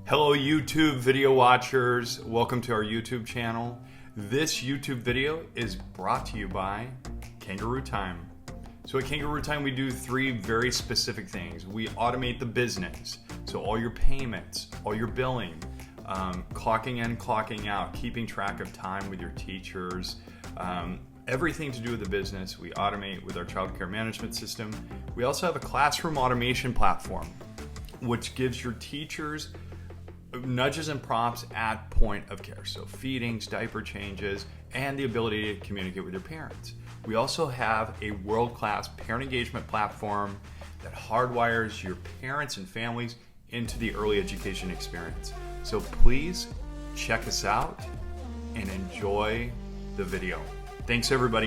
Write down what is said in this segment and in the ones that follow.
Hello YouTube video watchers, welcome to our YouTube channel. This YouTube video is brought to you by Kangarootime. So at Kangarootime we do three very specific things. We automate the business, so all your payments, all your billing, clocking in, clocking out, keeping track of time with your teachers, everything to do with the business we automate with our childcare management system. We also have a classroom automation platform which gives your teachers nudges and prompts at point of care. So feedings, diaper changes, and the ability to communicate with your parents. We also have a world-class parent engagement platform that hardwires your parents and families into the early education experience. So please check us out and enjoy the video. Thanks everybody.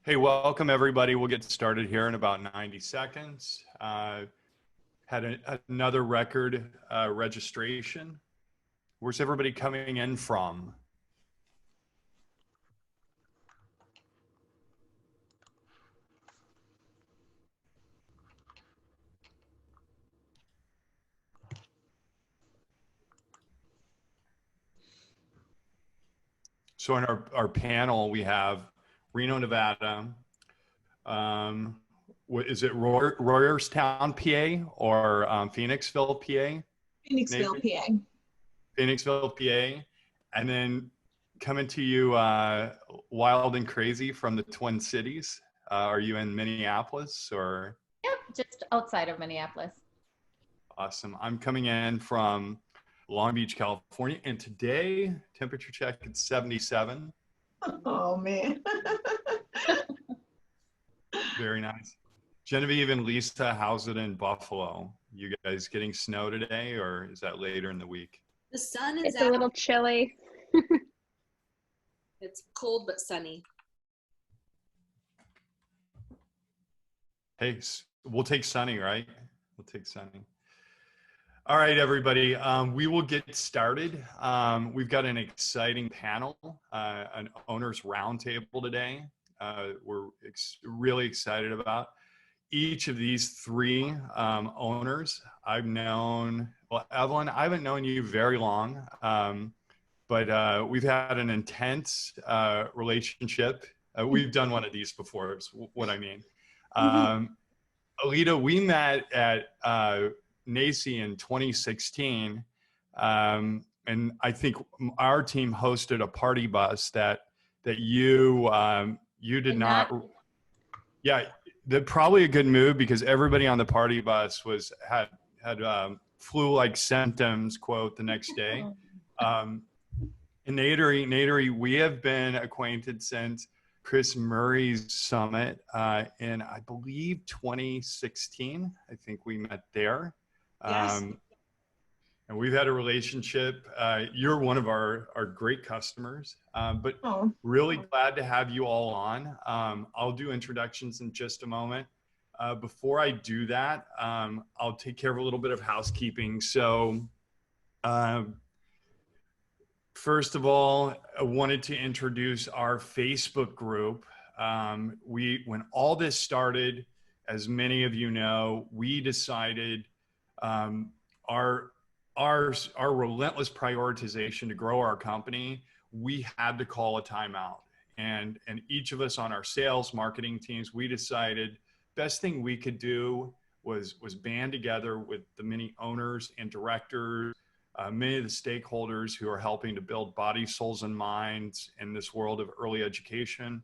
Hey, welcome everybody. We'll get started here in about 90 seconds. Had another record registration. Where's everybody coming in from? So in our panel, we have Reno, Nevada. Is it Royerstown, PA, or Phoenixville, PA? Phoenixville, PA. Phoenixville, PA. And then coming to you wild and crazy from the Twin Cities. Are you in Minneapolis or? Yep, just outside of Minneapolis. Awesome. I'm coming in from Long Beach, California. And today, temperature check, it's 77. Oh, man. Very nice. Genevieve and Lisa, how's it in Buffalo? You guys getting snow today, or is that later in the week? The sun is It's out. a little chilly. It's cold but sunny. Hey, we'll take sunny, right? We'll take sunny. All right, everybody, we will get started. We've got an exciting panel, an owners roundtable today. We're really excited about. Each of these three owners I've known, well, Evelyn, I haven't known you very long, but we've had an intense relationship. We've done one of these before, is what I mean. Aleta, we met at NACE in 2016, and I think our team hosted a party bus that you did not. Yeah. Probably a good move because everybody on the party bus had flu-like symptoms, quote, the next day. And Neydary, we have been acquainted since Chris Murray's summit in, I believe, 2016. I think we met there. Yes. And we've had a relationship. You're one of our great customers, but really glad to have you all on. I'll do introductions in just a moment. Before I do that, I'll take care of a little bit of housekeeping. So first of all, I wanted to introduce our Facebook group. When all this started, as many of you know, we decided our relentless prioritization to grow our company, we had to call a timeout. And each of us on our sales marketing teams, we decided best thing we could do was band together with the many owners and directors, many of the stakeholders who are helping to build bodies, souls, and minds in this world of early education.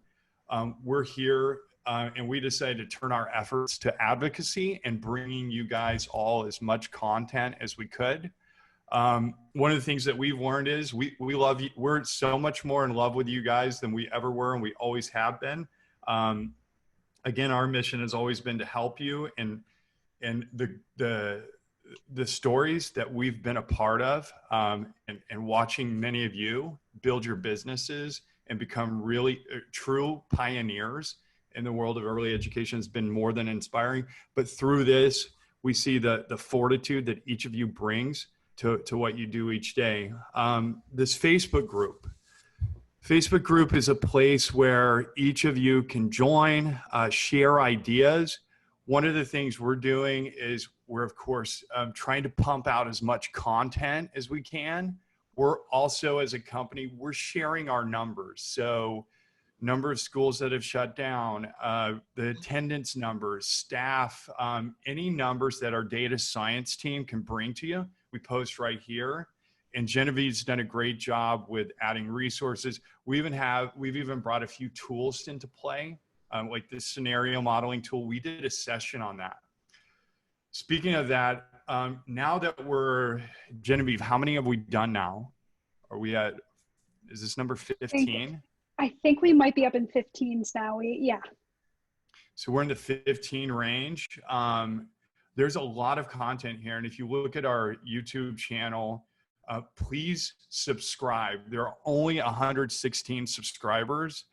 We're here and we decided to turn our efforts to advocacy and bringing you guys all as much content as we could. One of the things that we've learned is we love you. We're so much more in love with you guys than we ever were, and we always have been. Again, our mission has always been to help you, and the stories that we've been a part of, and watching many of you build your businesses and become really true pioneers in the world of early education has been more than inspiring. But through this, we see the fortitude that each of you brings to what you do each day. This Facebook group is a place where each of you can join, share ideas. one of the things we're doing is we're, of course, trying to pump out as much content as we can. We're also, as a company, we're sharing our numbers. So number of schools that have shut down, the attendance numbers, staff, any numbers that our data science team can bring to you, we post right here. And Genevieve's done a great job with adding resources. We even brought a few tools into play, like this scenario modeling tool. We did a session on that. Speaking of that, now that we're, Genevieve, how many have we done now? Are we at, is this number 15? I think we might be up in 15s now. Yeah. So we're in the 15 range. There's a lot of content here. And if you look at our YouTube channel, please subscribe. There are only 116 subscribers,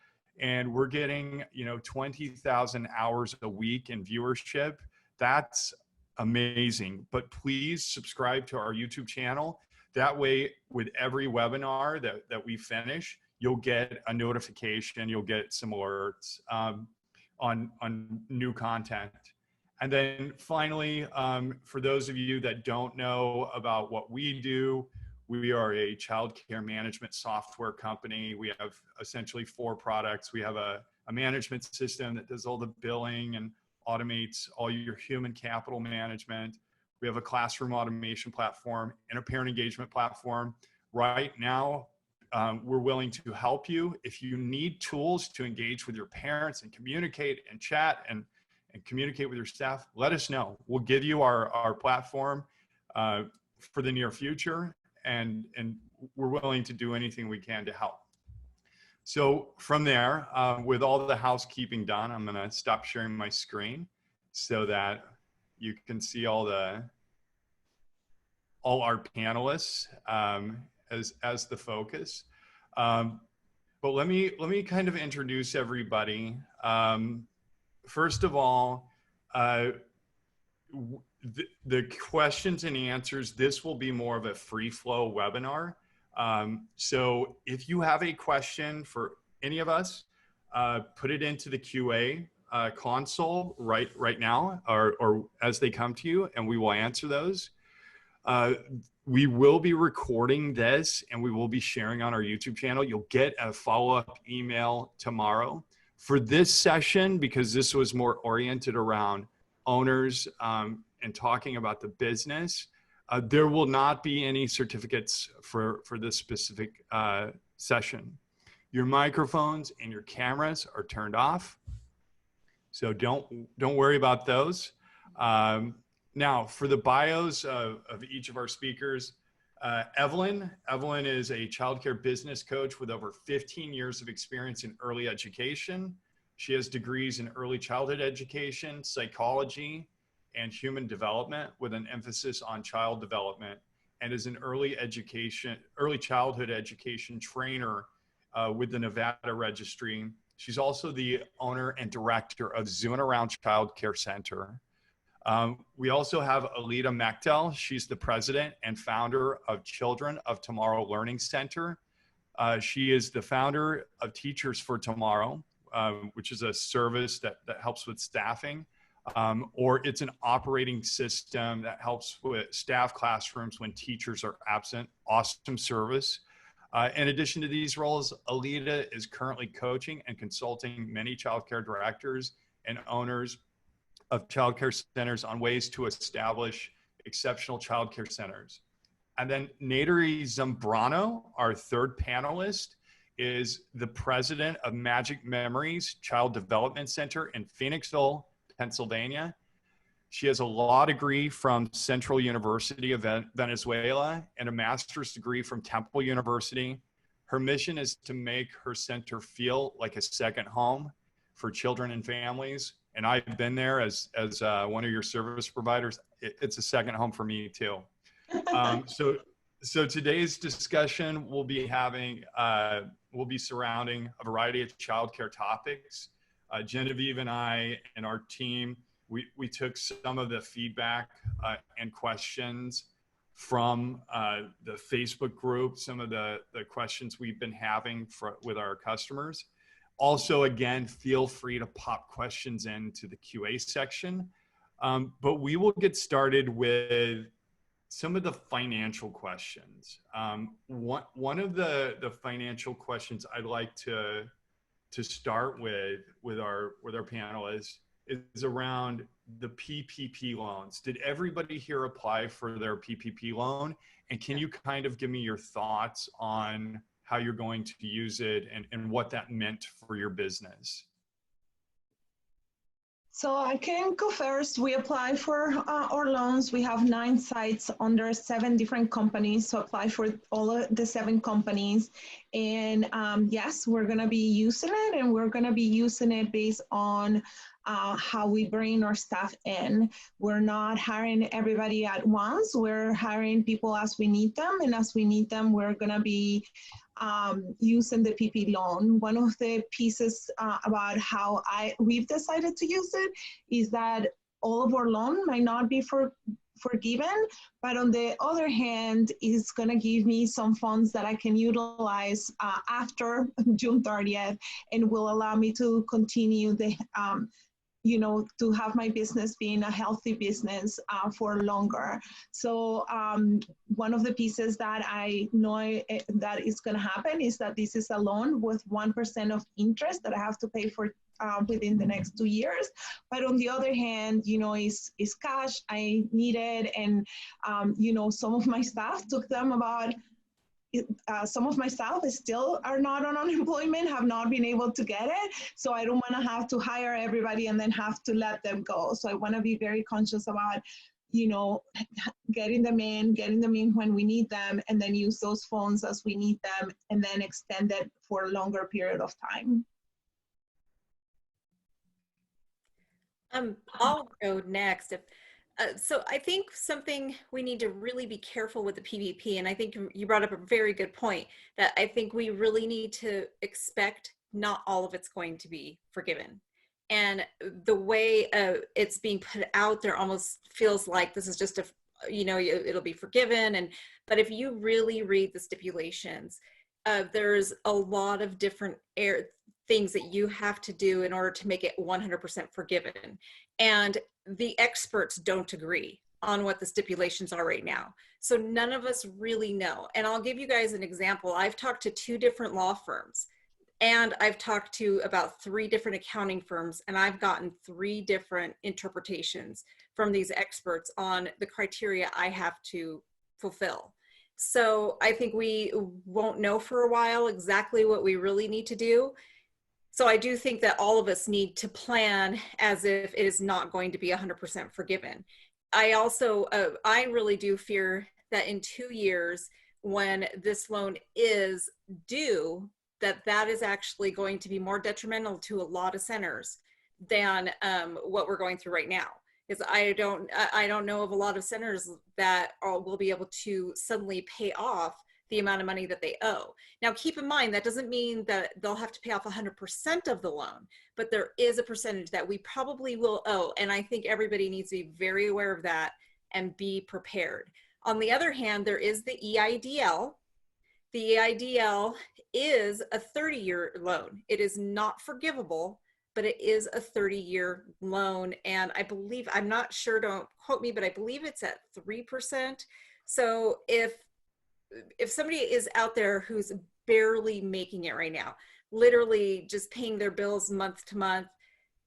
and we're getting, 20,000 hours a week in viewership. That's amazing. But please subscribe to our YouTube channel. That way, with every webinar that we finish, you'll get a notification, you'll get some alerts on new content. And then finally, for those of you that don't know about what we do, we are a childcare management software company. We have essentially 4 products. We have a management system that does all the billing and automates all your human capital management. We have a classroom automation platform and a parent engagement platform. Right now, we're willing to help you. If you need tools to engage with your parents and communicate and chat and communicate with your staff, let us know. We'll give you our platform for the near future, and we're willing to do anything we can to help. So from there, with all the housekeeping done, I'm gonna stop sharing my screen so that you can see all our panelists as the focus. But let me kind of introduce everybody. First of all, the questions and answers, this will be more of a free flow webinar. So if you have a question for any of us, put it into the QA console right now, or as they come to you, and we will answer those. We will be recording this and we will be sharing on our YouTube channel. You'll get a follow-up email tomorrow. For this session, because this was more oriented around owners and talking about the business, there will not be any certificates for this specific session. Your microphones and your cameras are turned off, so don't worry about those. Now, for the bios of each of our speakers, Evelyn is a childcare business coach with over 15 years of experience in early education. She has degrees in early childhood education, psychology, and human development with an emphasis on child development, and is an early childhood education trainer with the Nevada Registry. She's also the owner and director of Zoo and Around Childcare Center. We also have Aleta Mctell. She's the president and founder of Children of Tomorrow Learning Center. She is the founder of Teachers for Tomorrow, which is a service that helps with staffing, or it's an operating system that helps with staff classrooms when teachers are absent. Awesome service. In addition to these roles, Aleta is currently coaching and consulting many childcare directors and owners of childcare centers on ways to establish exceptional childcare centers. And then Neydary Zambrano, our third panelist, is the president of Magic Memories Child Development Center in Phoenixville, Pennsylvania. She has a law degree from Central University of Venezuela and a master's degree from Temple University. Her mission is to make her center feel like a second home for children and families. And I've been there as one of your service providers. It's a second home for me too. So today's discussion will be surrounding a variety of childcare topics. Genevieve and I and our team, we took some of the feedback and questions from the Facebook group, some of the questions we've been having with our customers. Also, again, feel free to pop questions into the QA section. But we will get started with some of the financial questions. One of the financial questions I'd like to start with our panel is around the PPP loans. Did everybody here apply for their PPP loan? And can you kind of give me your thoughts on how you're going to use it and what that meant for your business? So I can go first. We apply for our loans. We have 9 sites under 7 different companies. So apply for all of the 7 companies. And yes, we're going to be using it, and we're going to be using it based on how we bring our staff in. We're not hiring everybody at once. We're hiring people as we need them. And as we need them, we're going to be using the PP loan. One of the pieces about how we've decided to use it is that all of our loan might not be forgiven, but on the other hand, it's going to give me some funds that I can utilize after June 30th and will allow me to continue the to have my business being a healthy business for longer. So one of the pieces that I know that is going to happen is that this is a loan with 1% of interest that I have to pay for within the next 2 years. But on the other hand, is cash I needed, and some of my staff took them about. Some of my staff still are not on unemployment, have not been able to get it. So I don't want to have to hire everybody and then have to let them go. So I want to be very conscious about, getting them in when we need them, and then use those funds as we need them, and then extend it for a longer period of time. I'll go next. So I think something we need to really be careful with the PPP, and I think you brought up a very good point, that I think we really need to expect not all of it's going to be forgiven. And the way it's being put out there almost feels like this is just it'll be forgiven. But if you really read the stipulations, there's a lot of different things that you have to do in order to make it 100% forgiven. And the experts don't agree on what the stipulations are right now. So none of us really know. And I'll give you guys an example. I've talked to 2 different law firms, and I've talked to about 3 different accounting firms, and I've gotten 3 different interpretations from these experts on the criteria I have to fulfill. So I think we won't know for a while exactly what we really need to do. So I do think that all of us need to plan as if it is not going to be 100% forgiven. I also, I really do fear that in 2 years, when this loan is due, that is actually going to be more detrimental to a lot of centers than what we're going through right now. Because I don't know of a lot of centers that will be able to suddenly pay off the amount of money that they owe. Now, keep in mind, that doesn't mean that they'll have to pay off 100% of the loan, but there is a percentage that we probably will owe. And I think everybody needs to be very aware of that and be prepared. On the other hand, there is the EIDL. The EIDL is a 30-year loan. It is not forgivable, but it is a 30-year loan. And I believe, I'm not sure, don't quote me, but I believe it's at 3%. So if somebody is out there who's barely making it right now, literally just paying their bills month to month,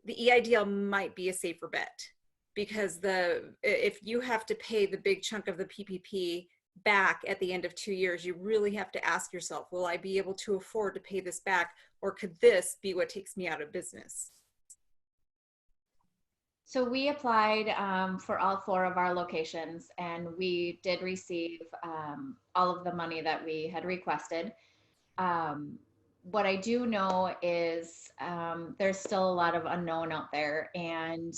the EIDL might be a safer bet, because if you have to pay the big chunk of the PPP back at the end of 2 years, you really have to ask yourself, will I be able to afford to pay this back, or could this be what takes me out of business? So we applied for all 4 of our locations, and we did receive all of the money that we had requested. What I do know is there's still a lot of unknown out there, and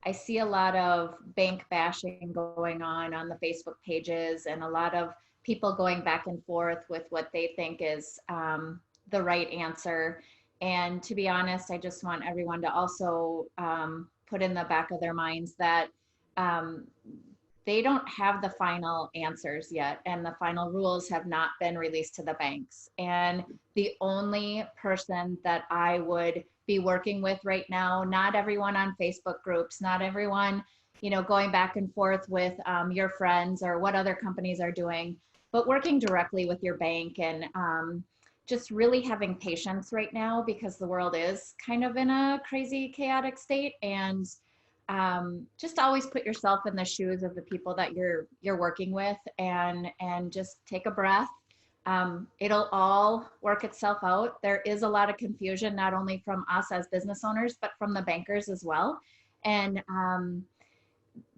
I see a lot of bank bashing going on the Facebook pages, and a lot of people going back and forth with what they think is the right answer. And to be honest, I just want everyone to also put in the back of their minds that they don't have the final answers yet, and the final rules have not been released to the banks. And the only person that I would be working with right now, not everyone on Facebook groups, not everyone going back and forth with your friends or what other companies are doing, but working directly with your bank and just really having patience right now because the world is kind of in a crazy, chaotic state. And just always put yourself in the shoes of the people that you're working with, and just take a breath. It'll all work itself out. There is a lot of confusion, not only from us as business owners, but from the bankers as well. And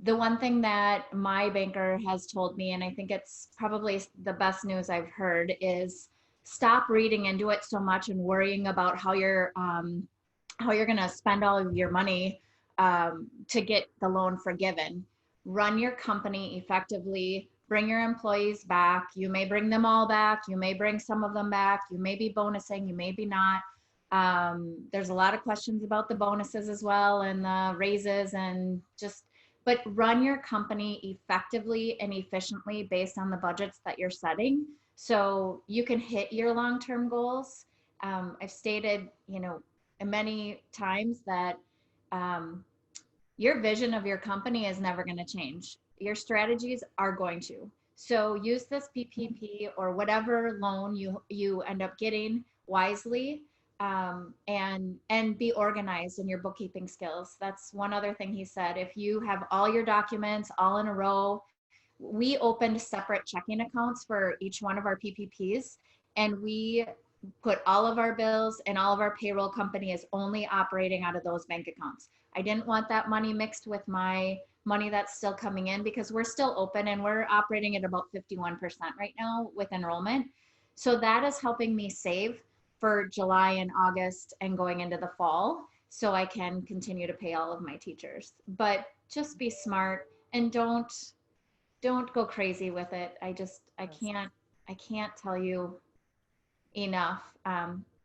the one thing that my banker has told me, and I think it's probably the best news I've heard, is stop reading into it so much and worrying about how you're going to spend all of your money to get the loan forgiven. Run your company effectively. Bring your employees back. You may bring them all back. You may bring some of them back. You may be bonusing. You may be not. There's a lot of questions about the bonuses as well and the raises, and but run your company effectively and efficiently based on the budgets that you're setting so you can hit your long-term goals. I've stated, many times that your vision of your company is never going to change. Your strategies are going to. So use this PPP or whatever loan you end up getting wisely, and be organized in your bookkeeping skills. That's one other thing he said. If you have all your documents all in a row, we opened separate checking accounts for each one of our PPPs, and we put all of our bills and all of our payroll company is only operating out of those bank accounts. I didn't want that money mixed with my money that's still coming in because we're still open and we're operating at about 51% right now with enrollment. So that is helping me save for July and August and going into the fall so I can continue to pay all of my teachers. But just be smart and don't go crazy with it. I can't tell you enough.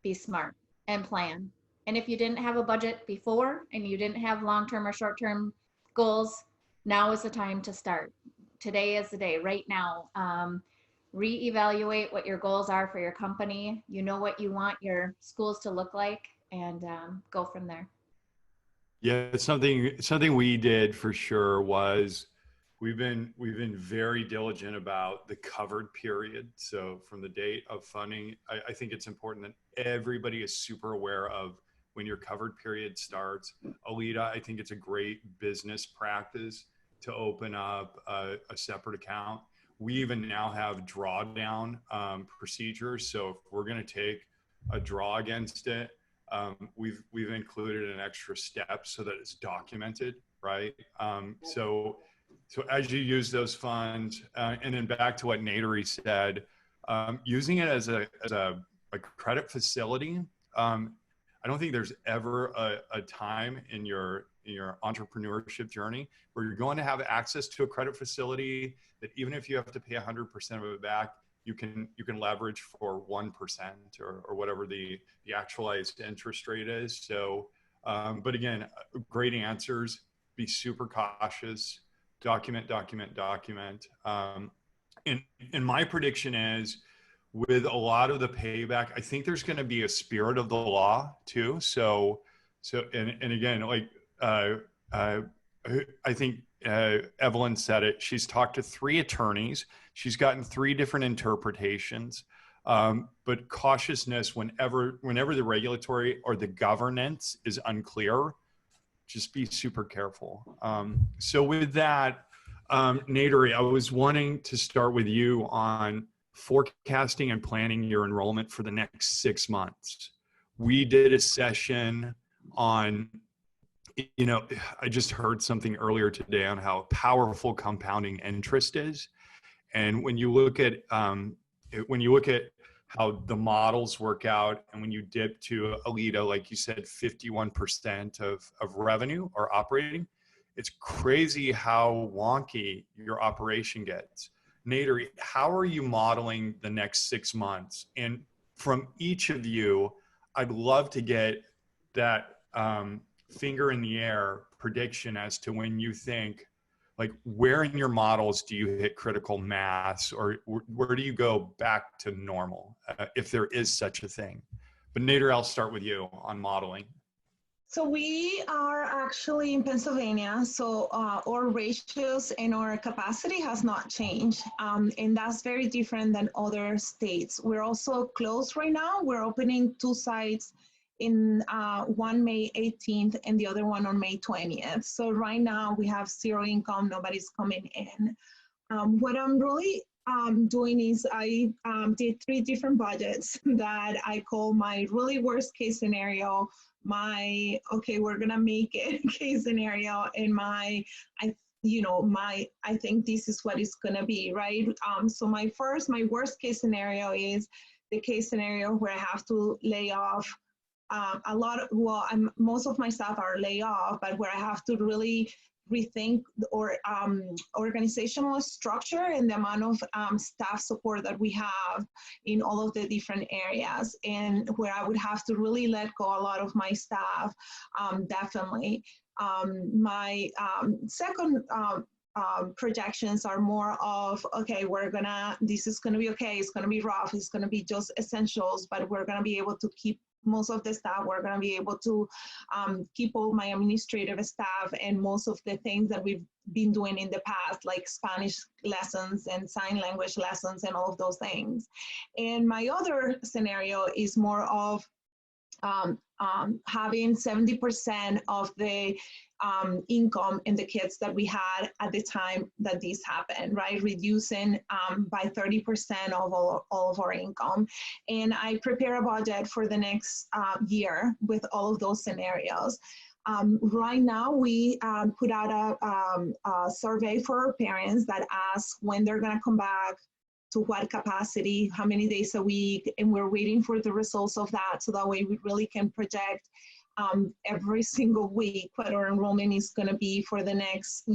Be smart and plan. And if you didn't have a budget before and you didn't have long-term or short-term goals, now is the time to start. Today is the day, right now. Reevaluate what your goals are for your company. You know what you want your schools to look like, and go from there. Yeah, something we did for sure was we've been very diligent about the covered period. So from the date of funding, I think it's important that everybody is super aware of when your covered period starts. Aleta, I think it's a great business practice to open up a separate account. We even now have drawdown procedures. So if we're going to take a draw against it, we've included an extra step so that it's documented, right? So as you use those funds, and then back to what Neydary said, using it as a credit facility. I don't think there's ever a time in your entrepreneurship journey where you're going to have access to a credit facility that even if you have to pay 100% of it back, you can leverage for 1% or whatever the actualized interest rate is. So, but again, great answers. Be super cautious. Document. And my prediction is, with a lot of the payback, I think there's going to be a spirit of the law too. So and again, like I think Evelyn said it. She's talked to 3 attorneys. She's gotten 3 different interpretations. But cautiousness whenever the regulatory or the governance is unclear, just be super careful. So with that, Neydary, I was wanting to start with you on forecasting and planning your enrollment for the next 6 months. We did a session on, I just heard something earlier today on how powerful compounding interest is. And when you look at how the models work out, and when you dip to Aleta, like you said, 51% of revenue or operating, it's crazy how wonky your operation gets. Neydary, how are you modeling the next 6 months? And from each of you, I'd love to get that finger in the air prediction as to when you think, like, where in your models do you hit critical mass, or where do you go back to normal, if there is such a thing? But Neydary, I'll start with you on modeling. So we are actually in Pennsylvania, so our ratios and our capacity has not changed, and that's very different than other states. We're also closed right now. We're opening 2 sites in one May 18th and the other one on May 20th. So right now we have 0 income, nobody's coming in. What I'm really doing is I did 3 different budgets that I call my really worst case scenario, my okay we're gonna make it case scenario, and my I think this is what it's gonna be, right? So my worst case scenario is the case scenario where I have to lay off most of my staff are laid off, but where I have to really rethink or organizational structure and the amount of staff support that we have in all of the different areas, and where I would have to really let go a lot of my staff, definitely. My second projections are more of, okay, this is gonna be okay, it's gonna be rough, it's gonna be just essentials, but we're gonna be able to keep most of the staff, we're going to be able to keep all my administrative staff and most of the things that we've been doing in the past, like Spanish lessons and sign language lessons and all of those things. And my other scenario is more of having 70% of the income in the kids that we had at the time that this happened, right? Reducing by 30% of all of our income. And I prepare a budget for the next year with all of those scenarios. Right now, we put out a survey for our parents that asks when they're going to come back, to what capacity, how many days a week, and we're waiting for the results of that, so that way we really can project every single week what our enrollment is going to be for the next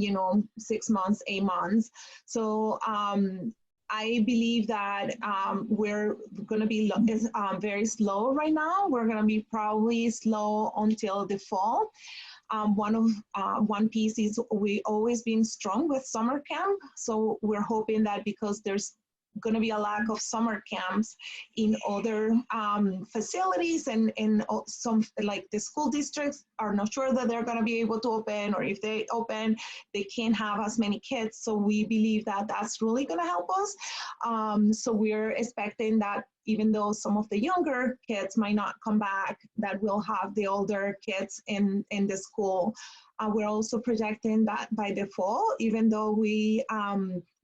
6 months, 8 months. So I believe that we're going to be very slow right now. We're going to be probably slow until the fall. One piece is we always been strong with summer camp, so we're hoping that because there's going to be a lack of summer camps in other facilities, and some, like the school districts are not sure that they're going to be able to open, or if they open, they can't have as many kids. So we believe that that's really going to help us. So we're expecting that even though some of the younger kids might not come back, that we'll have the older kids in the school. We're also projecting that by the fall, even though we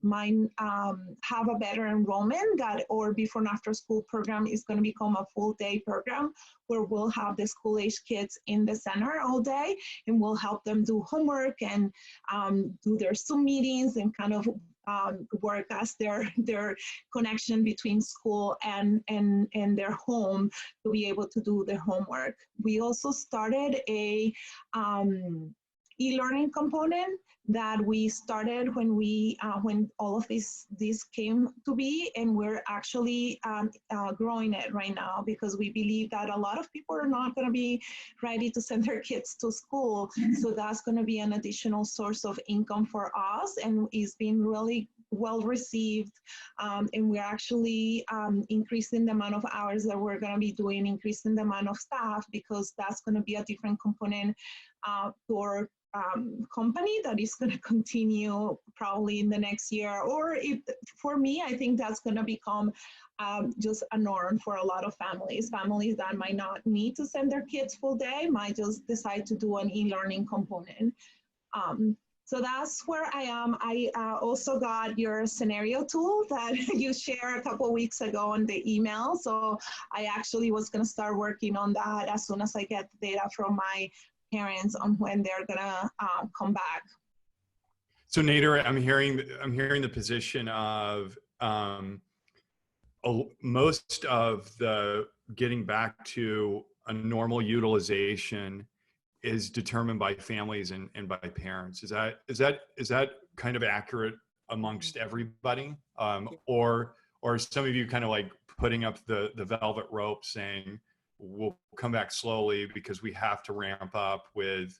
might have a better enrollment, that our before and after school program is going to become a full day program where we'll have the school age kids in the center all day, and we'll help them do homework and do their Zoom meetings and kind of work as their connection between school and their home to be able to do their homework. We also started a e-learning component that we started when all of this came to be, and we're actually growing it right now, because we believe that a lot of people are not going to be ready to send their kids to school. So that's going to be an additional source of income for us, and it's been really well received, and we're actually increasing the amount of hours that we're going to be doing, increasing the amount of staff, because that's going to be a different component for company that is going to continue probably in the next year. Or if, for me, I think that's going to become just a norm for a lot of families that might not need to send their kids full day, might just decide to do an e-learning component. So that's where I am. I also got your scenario tool that you shared a couple of weeks ago on the email. So I actually was going to start working on that as soon as I get the data from my parents on when they're gonna come back. So Neydary, I'm hearing the position of most of the getting back to a normal utilization is determined by families and by parents. Is that kind of accurate amongst everybody, or some of you kind of like putting up the velvet rope saying, we'll come back slowly because we have to ramp up with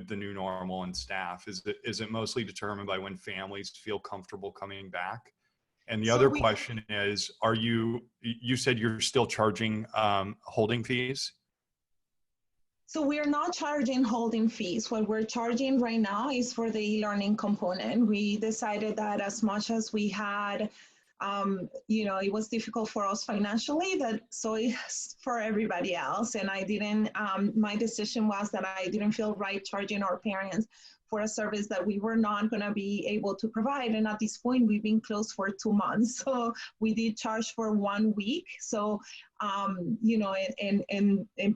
the new normal and staff? Is it mostly determined by when families feel comfortable coming back? And the other question is, you said you're still charging holding fees? So we're not charging holding fees. What we're charging right now is for the e-learning component. We decided that as much as we had, it was difficult for us financially, so it's for everybody else. And I didn't, my decision was that I didn't feel right charging our parents for a service that we were not going to be able to provide. And at this point, we've been closed for 2 months. So we did charge for 1 week. So, and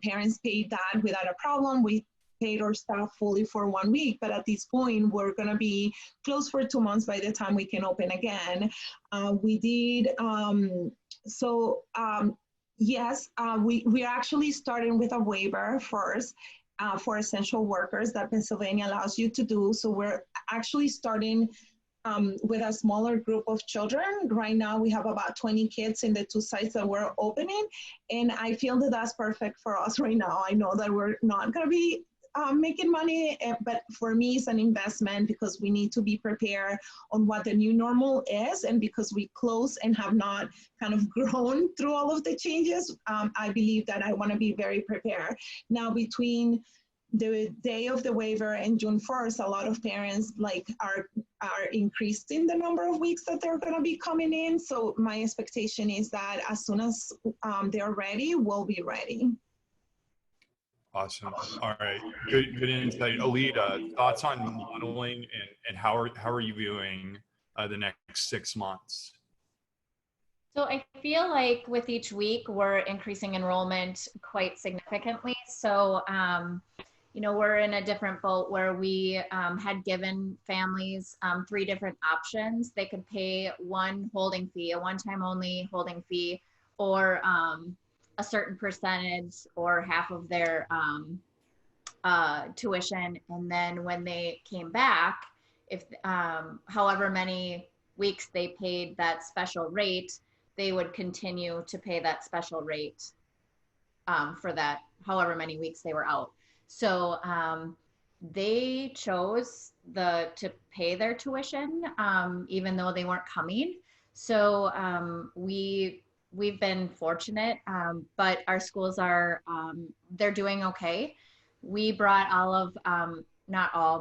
parents paid that without a problem. We paid our staff fully for 1 week, but at this point, we're going to be closed for 2 months by the time we can open again. We're actually starting with a waiver first. For essential workers that Pennsylvania allows you to do. So we're actually starting with a smaller group of children. Right now we have about 20 kids in the 2 sites that we're opening. And I feel that that's perfect for us right now. I know that we're not gonna be making money, but for me it's an investment because we need to be prepared on what the new normal is, and because we close and have not kind of grown through all of the changes, I believe that I want to be very prepared. Now, between the day of the waiver and June 1st, a lot of parents are increasing the number of weeks that they're going to be coming in. So my expectation is that as soon as they're ready, we'll be ready. Awesome. All right. Good insight. Aleta, thoughts on modeling and how are you viewing the next 6 months? So I feel like with each week, we're increasing enrollment quite significantly. So, we're in a different boat where we had given families 3 different options. They could pay one holding fee, a one-time only holding fee, or a certain percentage or half of their tuition. And then when they came back, if however many weeks they paid that special rate, they would continue to pay that special rate for that however many weeks they were out. So they chose to pay their tuition even though they weren't coming. So we've been fortunate, but our schools are, they're doing okay. We brought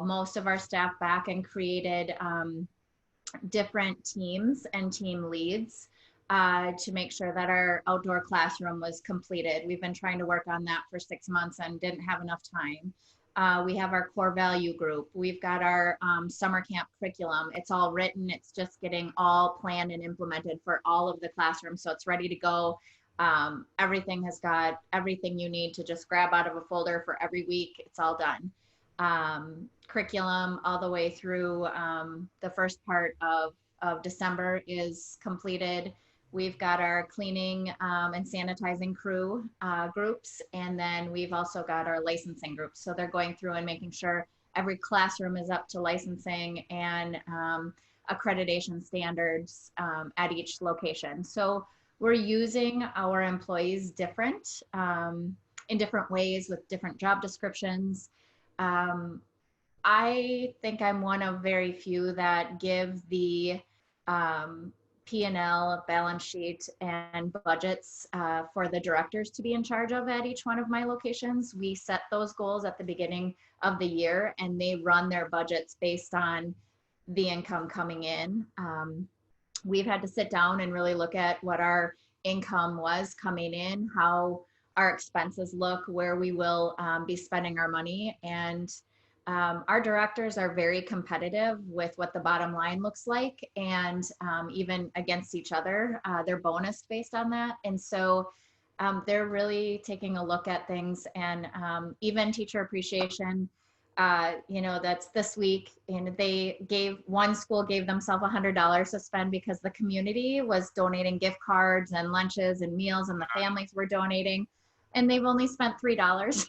most of our staff back and created different teams and team leads to make sure that our outdoor classroom was completed. We've been trying to work on that for 6 months and didn't have enough time. We have our core value group. We've got our summer camp curriculum. It's all written. It's just getting all planned and implemented for all of the classrooms. So it's ready to go. Everything has got everything you need to just grab out of a folder for every week. It's all done. Curriculum all the way through the first part of December is completed. We've got our cleaning and sanitizing crew groups, and then we've also got our licensing groups. So they're going through and making sure every classroom is up to licensing and accreditation standards at each location. So we're using our employees in different ways with different job descriptions. I think I'm one of very few that give the P&L, balance sheet, and budgets for the directors to be in charge of at each one of my locations. We set those goals at the beginning of the year, and they run their budgets based on the income coming in. We've had to sit down and really look at what our income was coming in, how our expenses look, where we will be spending our money, and our directors are very competitive with what the bottom line looks like, and even against each other, they're bonused based on that. And so they're really taking a look at things, and even teacher appreciation, that's this week, and one school gave themselves $100 to spend because the community was donating gift cards and lunches and meals, and the families were donating, and they've only spent $3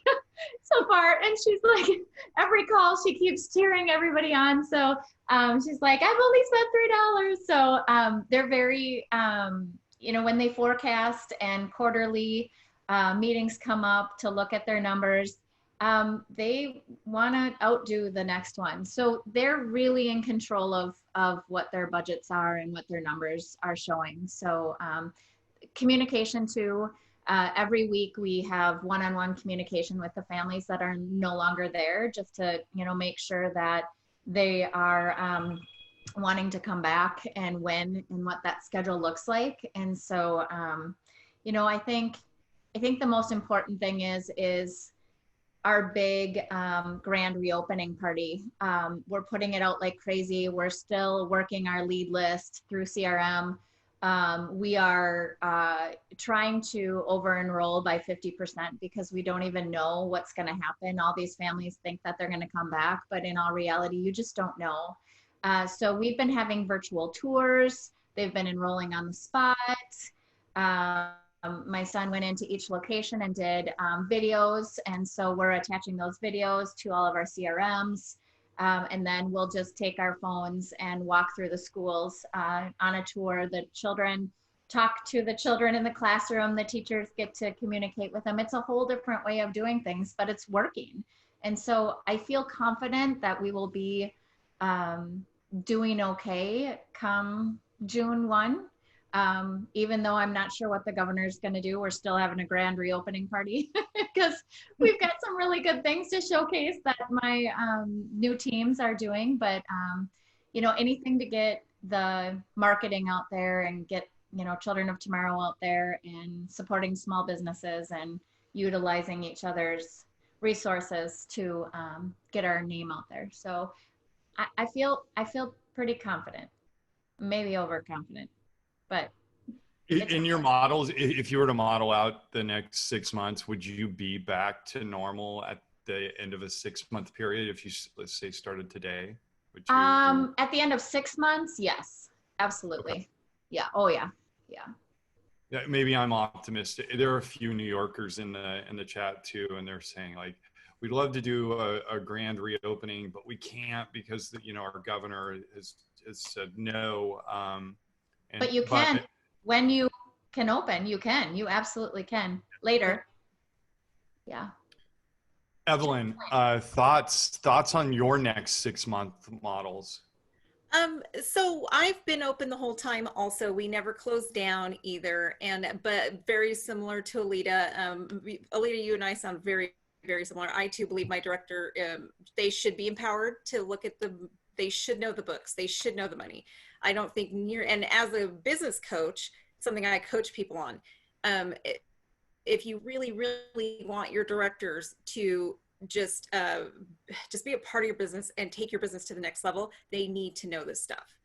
so far. And she's like, every call she keeps cheering everybody on. So she's like, I've only spent $3. So they're very, when they forecast and quarterly meetings come up to look at their numbers, they want to outdo the next one. So they're really in control of what their budgets are and what their numbers are showing. So communication too. Every week we have one-on-one communication with the families that are no longer there, just to, make sure that they are wanting to come back and when and what that schedule looks like. And so, I think the most important thing is our big grand reopening party. We're putting it out like crazy. We're still working our lead list through CRM. We are trying to over enroll by 50% because we don't even know what's going to happen. All these families think that they're going to come back, but in all reality, you just don't know. So we've been having virtual tours. They've been enrolling on the spot. My son went into each location and did videos. And so we're attaching those videos to all of our CRMs. And then we'll just take our phones and walk through the schools on a tour. The children talk to the children in the classroom. The teachers get to communicate with them. It's a whole different way of doing things, but it's working. And so I feel confident that we will be doing okay come June 1. Even though I'm not sure what the governor's going to do, we're still having a grand reopening party because we've got some really good things to showcase that my new teams are doing. But, anything to get the marketing out there and get, Children of Tomorrow out there and supporting small businesses and utilizing each other's resources to get our name out there. So I feel pretty confident, maybe overconfident. But in your models, if you were to model out the next 6 months, would you be back to normal at the end of a 6-month period? If you, let's say, started today, would you? At the end of 6 months, yes, absolutely. Okay. Yeah. Oh yeah. Yeah. Yeah. Maybe I'm optimistic. There are a few New Yorkers in the chat too, and they're saying like, we'd love to do a grand reopening, but we can't because our governor has said no. But you can, when you can open, you absolutely can later. Yeah. Evelyn, thoughts on your next 6-month models? So I've been open the whole time also. We never closed down either. But very similar to Aleta, Aleta, you and I sound very, very similar. I too believe my director, they should be empowered to look at they should know the books. They should know the money. I don't think and as a business coach, something I coach people on, if you really, really want your directors to just be a part of your business and take your business to the next level, they need to know this stuff.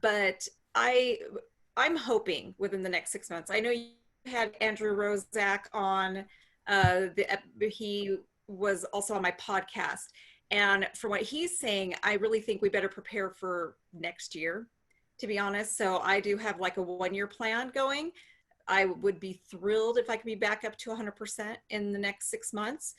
But I'm hoping within the next 6 months. I know you had Andrew Rozak on, he was also on my podcast. And from what he's saying, I really think we better prepare for next year, to be honest. So I do have like a 1-year plan going. I would be thrilled if I could be back up to 100% in the next 6 months.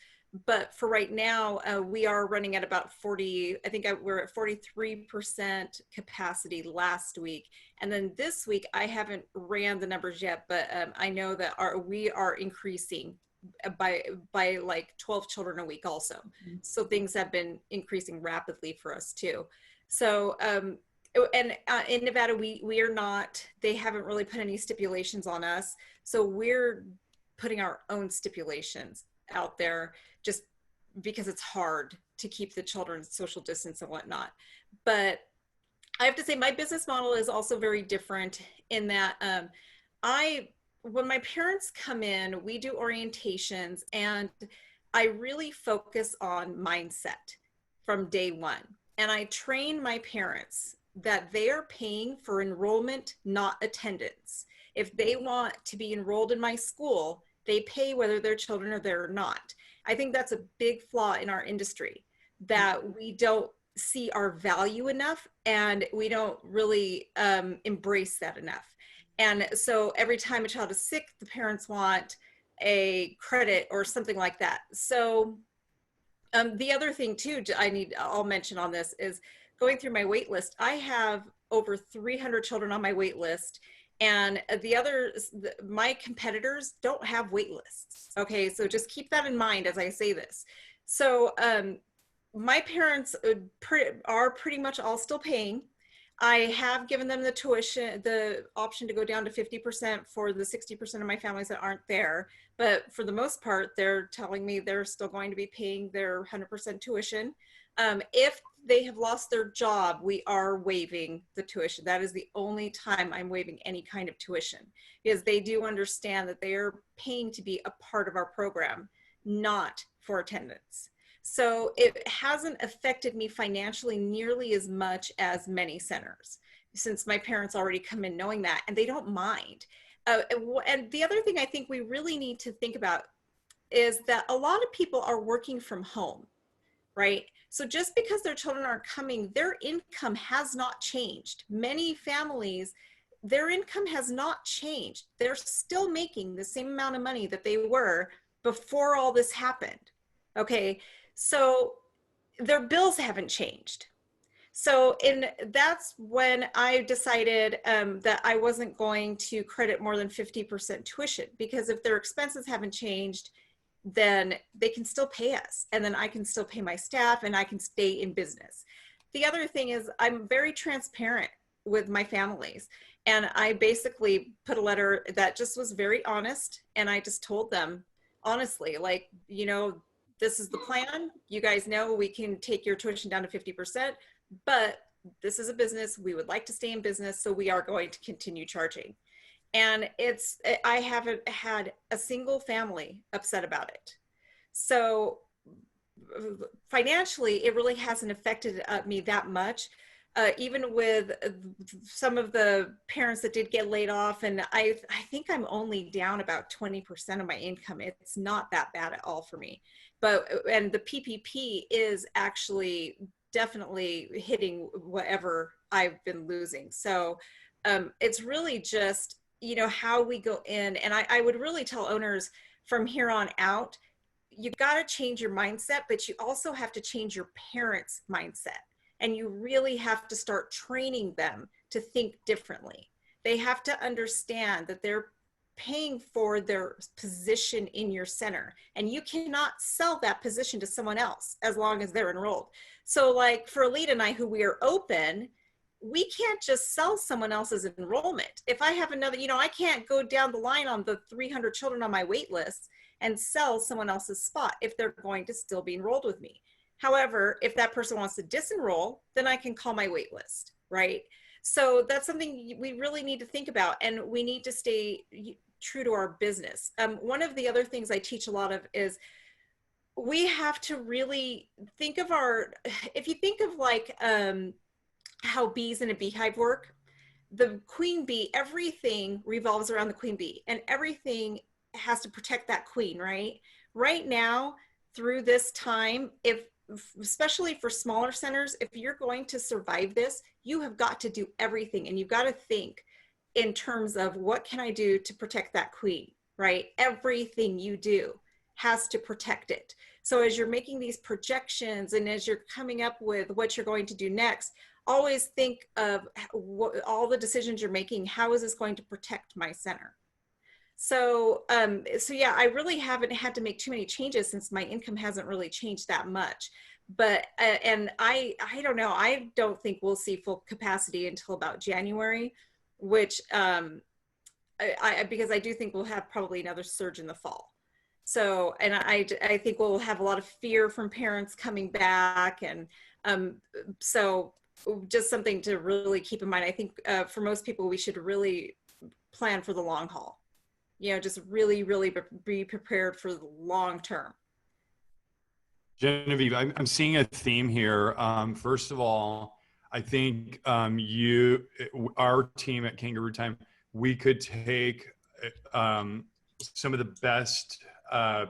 But for right now, we are running at about 40, I think we're at 43% capacity last week. And then this week, I haven't ran the numbers yet, but I know that we are increasing by like 12 children a week also. Mm-hmm. So things have been increasing rapidly for us too. So, in Nevada, we are not, they haven't really put any stipulations on us. So we're putting our own stipulations out there just because it's hard to keep the children's social distance and whatnot. But I have to say my business model is also very different in that when my parents come in, we do orientations and I really focus on mindset from day one. And I train my parents that they are paying for enrollment, not attendance. If they want to be enrolled in my school, they pay whether their children are there or not. I think that's a big flaw in our industry, that we don't see our value enough and we don't really embrace that enough. And so every time a child is sick, the parents want a credit or something like that. So the other thing too, I'll mention on this is going through my wait list. I have over 300 children on my wait list, and my competitors don't have wait lists. Okay, so just keep that in mind as I say this. So my parents are pretty much all still paying. I have given them the tuition, the option to go down to 50% for the 60% of my families that aren't there. But for the most part, they're telling me they're still going to be paying their 100% tuition. If they have lost their job, we are waiving the tuition. That is the only time I'm waiving any kind of tuition, because they do understand that they are paying to be a part of our program, not for attendance. So it hasn't affected me financially nearly as much as many centers, since my parents already come in knowing that, and they don't mind. And the other thing I think we really need to think about is that a lot of people are working from home, right? So just because their children aren't coming, their income has not changed. Many families, their income has not changed. They're still making the same amount of money that they were before all this happened. Okay, so their bills haven't changed. So that's when I decided that I wasn't going to credit more than 50% tuition, because if their expenses haven't changed, then they can still pay us, and then I can still pay my staff, and I can stay in business. The other thing is I'm very transparent with my families, and I basically put a letter that just was very honest, and I just told them honestly, like, you know, this is the plan. You guys know we can take your tuition down to 50%, but this is a business. We would like to stay in business, so we are going to continue charging. And I haven't had a single family upset about it. So financially, it really hasn't affected me that much. Even with some of the parents that did get laid off, and I think I'm only down about 20% of my income. It's not that bad at all for me. And the PPP is actually definitely hitting whatever I've been losing. So it's really just, you know, how we go in. And I would really tell owners from here on out, you got to change your mindset, but you also have to change your parents' mindset. And you really have to start training them to think differently. They have to understand that they're paying for their position in your center, and you cannot sell that position to someone else as long as they're enrolled. So like for Aleta and I, who we are open, we can't just sell someone else's enrollment. If I have another, you know, I can't go down the line on the 300 children on my wait list and sell someone else's spot if they're going to still be enrolled with me. However, if that person wants to disenroll, then I can call my wait list, right? So that's something we really need to think about, and we need to stay true to our business. One of the other things I teach a lot of is we have to really think of if you think of like how bees in a beehive work, the queen bee, everything revolves around the queen bee, and everything has to protect that queen, right? Right now, through this time, especially for smaller centers, if you're going to survive this, you have got to do everything, and you've got to think in terms of what can I do to protect that queen, right? Everything you do has to protect it. So as you're making these projections and as you're coming up with what you're going to do next, always think of all the decisions you're making. How is this going to protect my center? So yeah, I really haven't had to make too many changes since my income hasn't really changed that much. But and I don't know. I don't think we'll see full capacity until about January, which because I do think we'll have probably another surge in the fall. So, and I think we'll have a lot of fear from parents coming back, and so just something to really keep in mind. I think for most people, we should really plan for the long haul. You know, just really, really be prepared for the long term. Genevieve, I'm seeing a theme here. First of all, I think our team at Kangarootime, we could take some of the best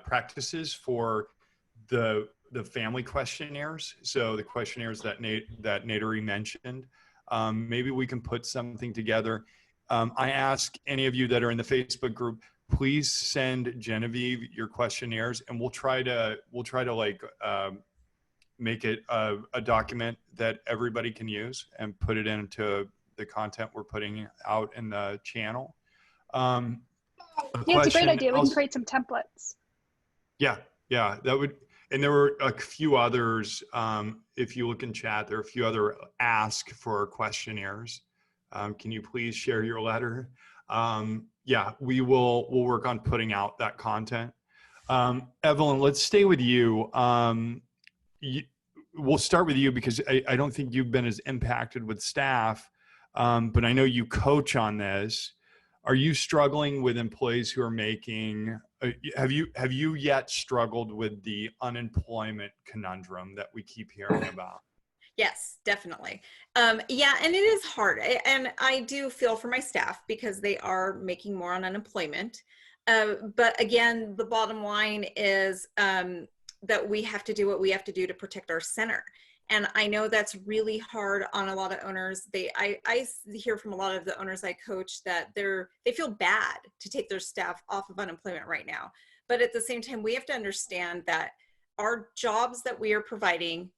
practices for the family questionnaires. So the questionnaires that Neydary mentioned, maybe we can put something together. I ask any of you that are in the Facebook group, please send Genevieve your questionnaires, and we'll try to like make it a document that everybody can use and put it into the content we're putting out in the channel. Yeah, it's a great idea. We can create some templates. Yeah, that would. And there were a few others. If you look in chat, there are a few other ask for questionnaires. Can you please share your letter? Yeah, we'll work on putting out that content. Evelyn, let's stay with you. We'll start with you because I don't think you've been as impacted with staff, but I know you coach on this. Are you struggling with employees who are making, have you yet struggled with the unemployment conundrum that we keep hearing about? Yes, definitely. Yeah, and it is hard. And I do feel for my staff because they are making more on unemployment. But again, the bottom line is that we have to do what we have to do to protect our center. And I know that's really hard on a lot of owners. I hear from a lot of the owners I coach that they feel bad to take their staff off of unemployment right now. But at the same time, we have to understand that our jobs that we are providing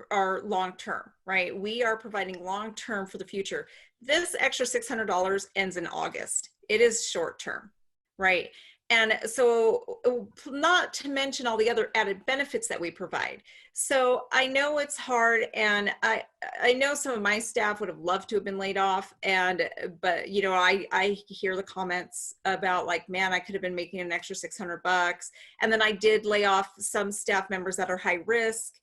are long-term, right? We are providing long-term for the future. This extra $600 ends in August. It is short-term, right? And so not to mention all the other added benefits that we provide. So I know it's hard, and I know some of my staff would have loved to have been laid off, but you know, I hear the comments about like, man, I could have been making an extra $600. And then I did lay off some staff members that are high risk.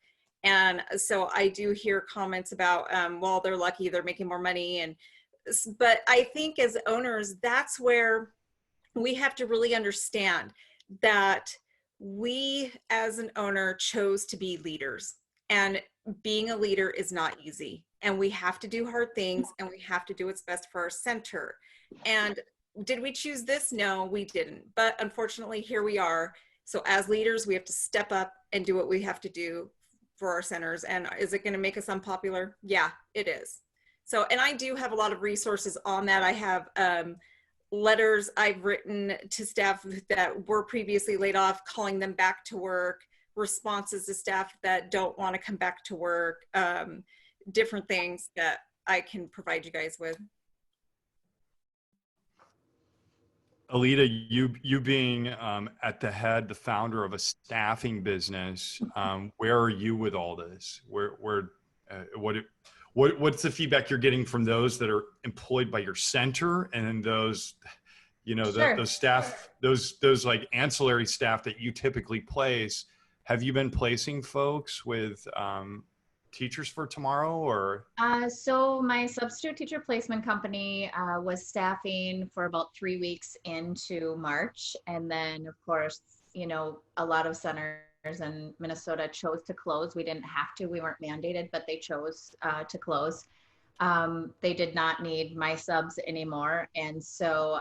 And so I do hear comments about, well, they're lucky, they're making more money. But I think as owners, that's where we have to really understand that we as an owner chose to be leaders, and being a leader is not easy, and we have to do hard things, and we have to do what's best for our center. And did we choose this? No, we didn't. But unfortunately, here we are. So as leaders, we have to step up and do what we have to do for our centers. And is it going to make us unpopular? Yeah, it is. So, and I do have a lot of resources on that. I have letters I've written to staff that were previously laid off, calling them back to work, responses to staff that don't want to come back to work, different things that I can provide you guys with. Aleta, you being at the head, the founder of a staffing business, where are you with all this? What's the feedback you're getting from those that are employed by your center, and then those, you know, Sure. those staff, those like ancillary staff that you typically place? Have you been placing folks with Teachers for Tomorrow, or? So my substitute teacher placement company was staffing for about 3 weeks into March. And then of course, you know, a lot of centers in Minnesota chose to close. We didn't have to, we weren't mandated, but they chose to close. They did not need my subs anymore. And so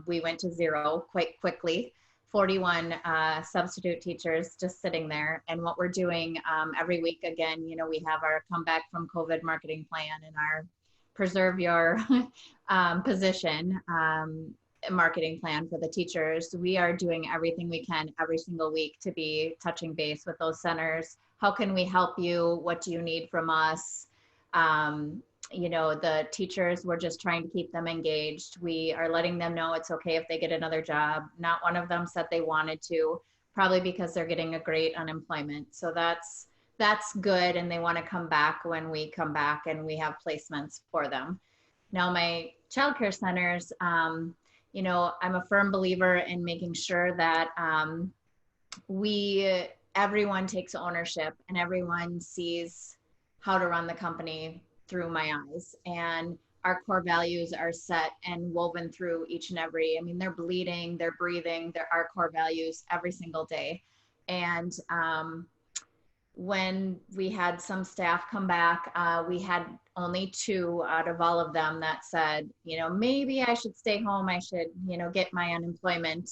we went to zero quite quickly. 41 substitute teachers just sitting there. And what we're doing every week, again, you know, we have our comeback from COVID marketing plan and our preserve your position marketing plan for the teachers. We are doing everything we can every single week to be touching base with those centers. How can we help you? What do you need from us? You know, the teachers, we're just trying to keep them engaged. We are letting them know it's okay if they get another job. Not one of them said they wanted to, probably because they're getting a great unemployment. So that's good. And they want to come back when we come back and we have placements for them. Now, my childcare centers, you know, I'm a firm believer in making sure that everyone takes ownership and everyone sees how to run the company through my eyes, and our core values are set and woven through each and every, I mean, they're bleeding, they're breathing, they're our core values every single day. And when we had some staff come back, we had only 2 out of all of them that said, you know, maybe I should stay home, I should, you know, get my unemployment.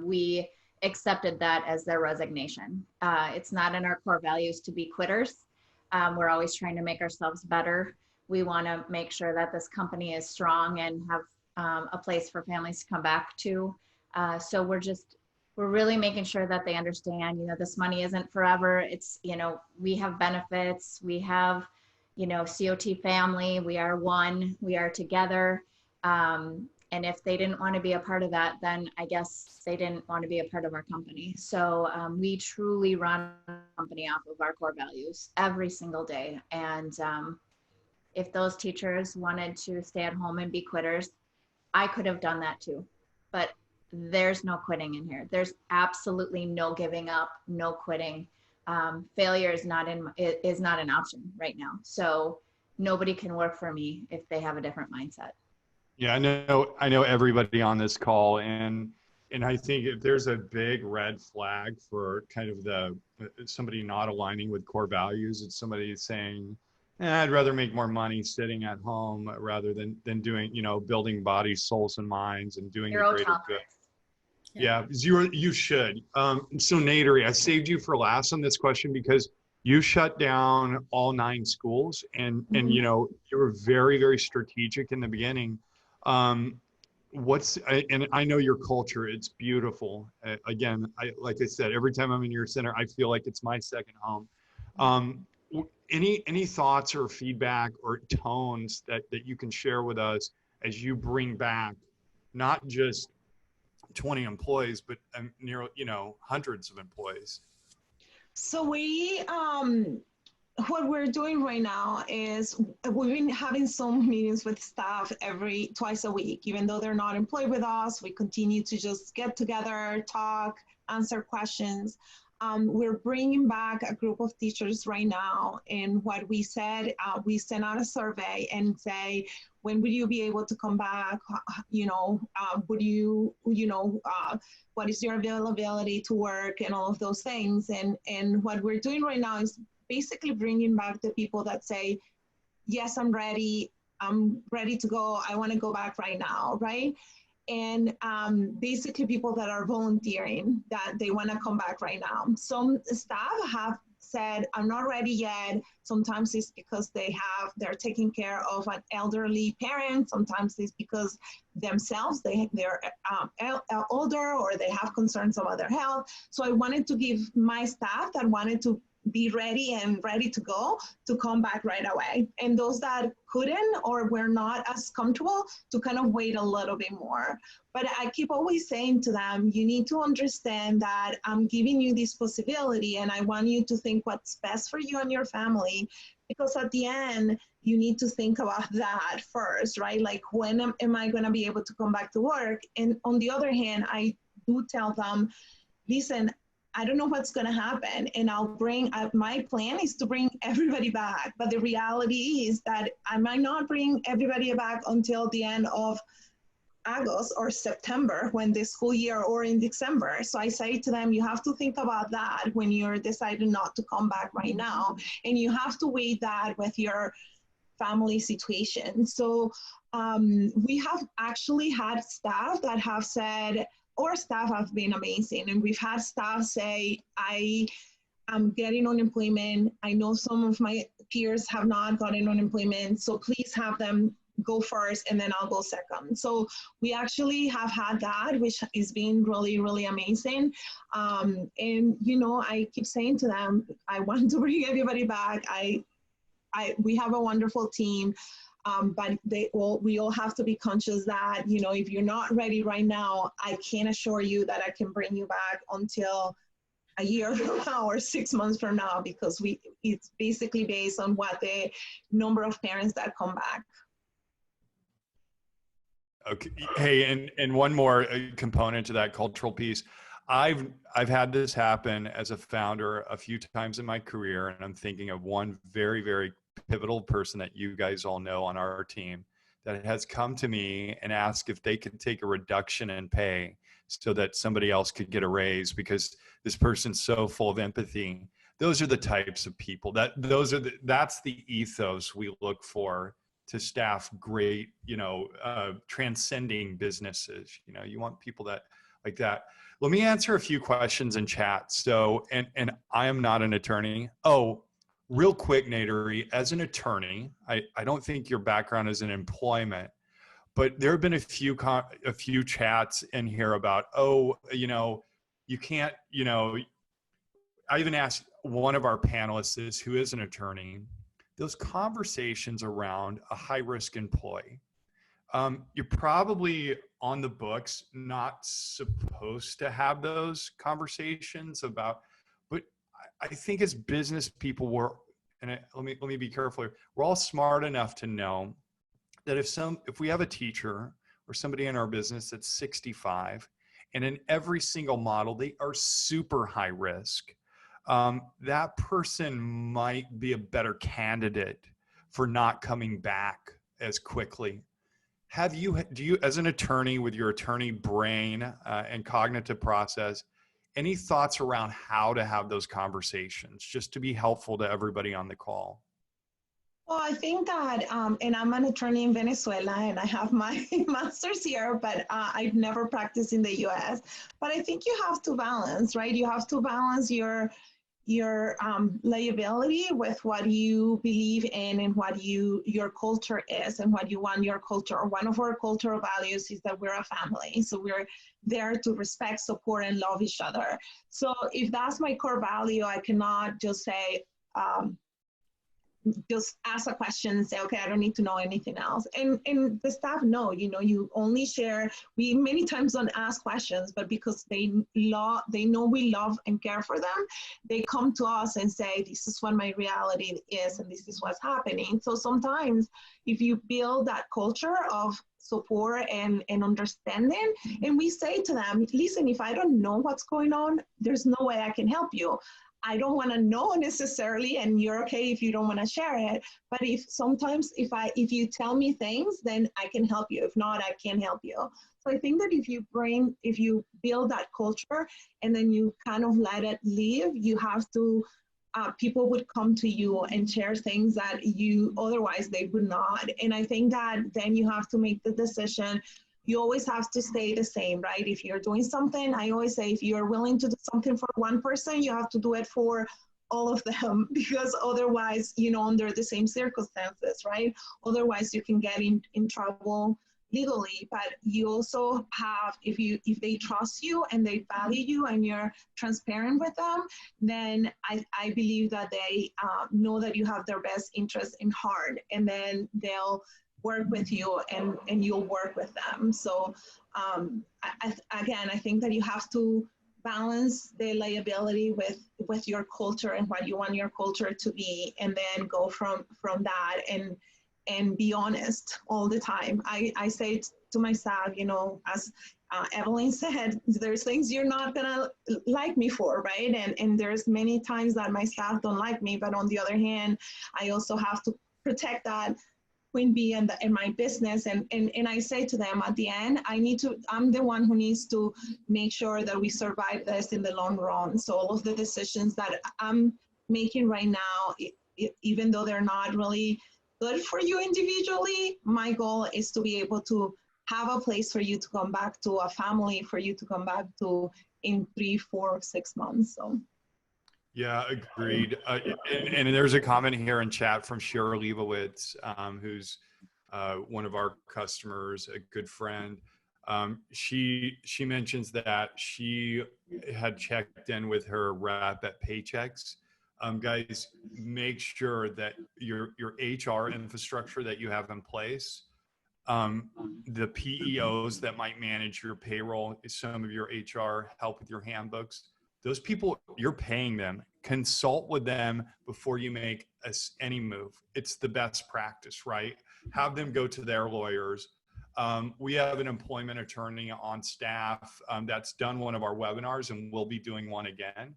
We accepted that as their resignation. It's not in our core values to be quitters. We're always trying to make ourselves better. We want to make sure that this company is strong and have a place for families to come back to. So we're really making sure that they understand, you know, this money isn't forever. It's, you know, we have benefits. We have, you know, COT family. We are one. We are together. And And if they didn't want to be a part of that, then I guess they didn't want to be a part of our company. So we truly run a company off of our core values every single day. And if those teachers wanted to stay at home and be quitters, I could have done that too. But there's no quitting in here. There's absolutely no giving up, no quitting. Failure is not an option right now. So nobody can work for me if they have a different mindset. Yeah, I know everybody on this call, and I think if there's a big red flag for kind of somebody not aligning with core values, it's somebody saying, I'd rather make more money sitting at home rather than doing, building bodies, souls, and minds and doing the Zero greater good. tolerance. Yeah, you should. So Neydary, I saved you for last on this question because you shut down all 9 schools, and you were very, very strategic in the beginning. And I know your culture, it's beautiful. Again, like I said, every time I'm in your center, I feel like it's my second home. Any thoughts or feedback or tones that you can share with us as you bring back not just 20 employees, but near, hundreds of employees? So what we're doing right now is we've been having some meetings with staff twice a week. Even though they're not employed with us, we continue to just get together, talk, answer questions. We're bringing back a group of teachers right now. And what we said, we sent out a survey and say, when will you be able to come back? What is your availability to work and all of those things? And what we're doing right now is basically bringing back the people that say, yes, I'm ready to go. I want to go back right now, right? And basically people that are volunteering that they want to come back right now. Some staff have said, I'm not ready yet. Sometimes it's because they're taking care of an elderly parent. Sometimes it's because themselves, they're older or they have concerns about their health. So I wanted to give my staff that wanted to be ready to go to come back right away. And those that couldn't or were not as comfortable to kind of wait a little bit more. But I keep always saying to them, you need to understand that I'm giving you this possibility and I want you to think what's best for you and your family, because at the end, you need to think about that first, right? Like, when am I gonna be able to come back to work? And on the other hand, I do tell them, listen, I don't know what's going to happen, and my plan is to bring everybody back. But the reality is that I might not bring everybody back until the end of August or September, when the school year, or in December. So I say to them, you have to think about that when you're deciding not to come back right now. And you have to weigh that with your family situation. So we have actually had staff that have said, our staff have been amazing. And we've had staff say, I am getting unemployment. I know some of my peers have not gotten unemployment, so please have them go first and then I'll go second. So we actually have had that, which has been really, really amazing. And, I keep saying to them, I want to bring everybody back. We have a wonderful team. But we all have to be conscious that, if you're not ready right now, I can't assure you that I can bring you back until a year from now or 6 months from now, because it's basically based on what the number of parents that come back. Okay. Hey, and one more component to that cultural piece. I've had this happen as a founder a few times in my career, and I'm thinking of one very, very pivotal person that you guys all know on our team that has come to me and asked if they could take a reduction in pay so that somebody else could get a raise, because this person's so full of empathy. Those are the types of people that's the ethos we look for to staff great, transcending businesses. You want people that like that. Let me answer a few questions in chat. So, and I am not an attorney. Oh, real quick, Neydary, as an attorney, I don't think your background is in employment, but there have been a few chats in here about, you can't, I even asked one of our panelists who is an attorney, those conversations around a high-risk employee. You're probably on the books, not supposed to have those conversations about, but I think as business people, let me be careful here. We're all smart enough to know that if we have a teacher or somebody in our business that's 65, and in every single model, they are super high risk, that person might be a better candidate for not coming back as quickly. Do you, as an attorney with your attorney brain and cognitive process, any thoughts around how to have those conversations, just to be helpful to everybody on the call? Well, I think that, and I'm an attorney in Venezuela and I have my master's here, but I've never practiced in the US. But I think you have to balance, right? You have to balance your liability with what you believe in and what your culture is and what you want your culture. One of our cultural values is that we're a family. So we're there to respect, support, and love each other. So if that's my core value, I cannot just say, just ask a question and say, okay, I don't need to know anything else. And the staff know, you only share, we many times don't ask questions, but because they know we love and care for them, they come to us and say, this is what my reality is and this is what's happening. So sometimes if you build that culture of support and understanding, and we say to them, listen, if I don't know what's going on, there's no way I can help you. I don't want to know necessarily, and you're okay if you don't want to share it. But if you tell me things, then I can help you. If not, I can't help you. So I think that if you build that culture and then you kind of let it live, you have to, people would come to you and share things that otherwise they would not. And I think that then you have to make the decision. You always have to stay the same, right? If you're doing something, I always say, if you're willing to do something for one person, you have to do it for all of them, because otherwise, under the same circumstances, right? Otherwise, you can get in trouble legally. But you also have, if they trust you and they value you and you're transparent with them, then I believe that they know that you have their best interest in heart, and then they'll work with you and you'll work with them. So I think that you have to balance the liability with your culture and what you want your culture to be, and then go from that and be honest all the time. I say to my staff, as Evelyn said, there's things you're not gonna like me for, right? And there's many times that my staff don't like me, but on the other hand, I also have to protect that Queen Bee and my business, and I say to them, at the end, I'm the one who needs to make sure that we survive this in the long run. So all of the decisions that I'm making right now, even though they're not really good for you individually, my goal is to be able to have a place for you to come back to, a family for you to come back to in 3, 4, 6 months. So. Yeah, agreed. And there's a comment here in chat from Cheryl Leibowitz, who's one of our customers, a good friend. She mentions that she had checked in with her rep at Paychex. Guys, make sure that your HR infrastructure that you have in place, the PEOs that might manage your payroll, some of your HR help with your handbooks, those people, you're paying them. Consult with them before you make any move. It's the best practice, right? Have them go to their lawyers. We have an employment attorney on staff that's done one of our webinars, and we'll be doing one again.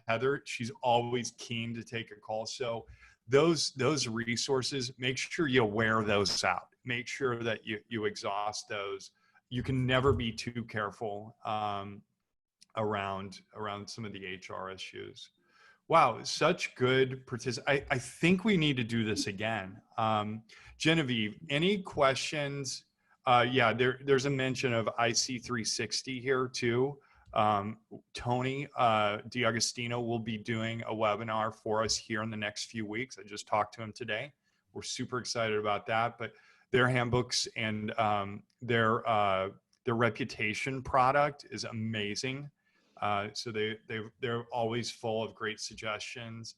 Heather, she's always keen to take a call. So those resources, make sure you wear those out. Make sure that you exhaust those. You can never be too careful around some of the HR issues. Wow, such good participation. I think we need to do this again. Genevieve, any questions? Yeah, there's a mention of IC360 here too. Tony DiAgostino will be doing a webinar for us here in the next few weeks. I just talked to him today. We're super excited about that. But their handbooks and their reputation product is amazing. So they're always full of great suggestions.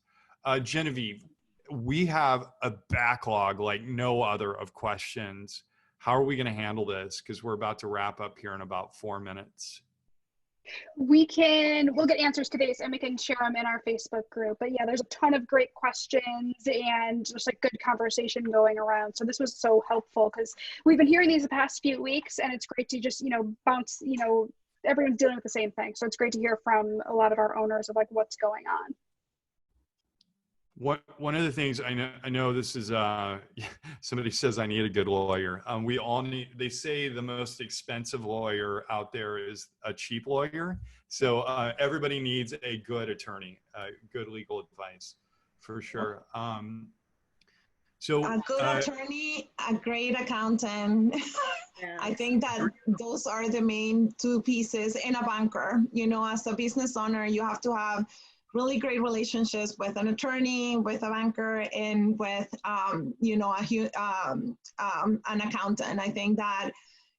Genevieve, we have a backlog like no other of questions. how are we going to handle this? Because we're about to wrap up here in about 4 minutes. We'll get answers to these and we can share them in our Facebook group. But yeah, there's a ton of great questions and just like good conversation going around. So this was so helpful because we've been hearing these the past few weeks, and it's great to just, bounce, everyone's dealing with the same thing. So it's great to hear from a lot of our owners of like what's going on. One of the things I know this is somebody says I need a good lawyer. We all need. They say the most expensive lawyer out there is a cheap lawyer. So everybody needs a good attorney, good legal advice, for sure. So a good attorney, a great accountant. Yeah. I think that those are the main two pieces. And a banker. As a business owner, you have to have really great relationships with an attorney, with a banker, and with an accountant. I think that,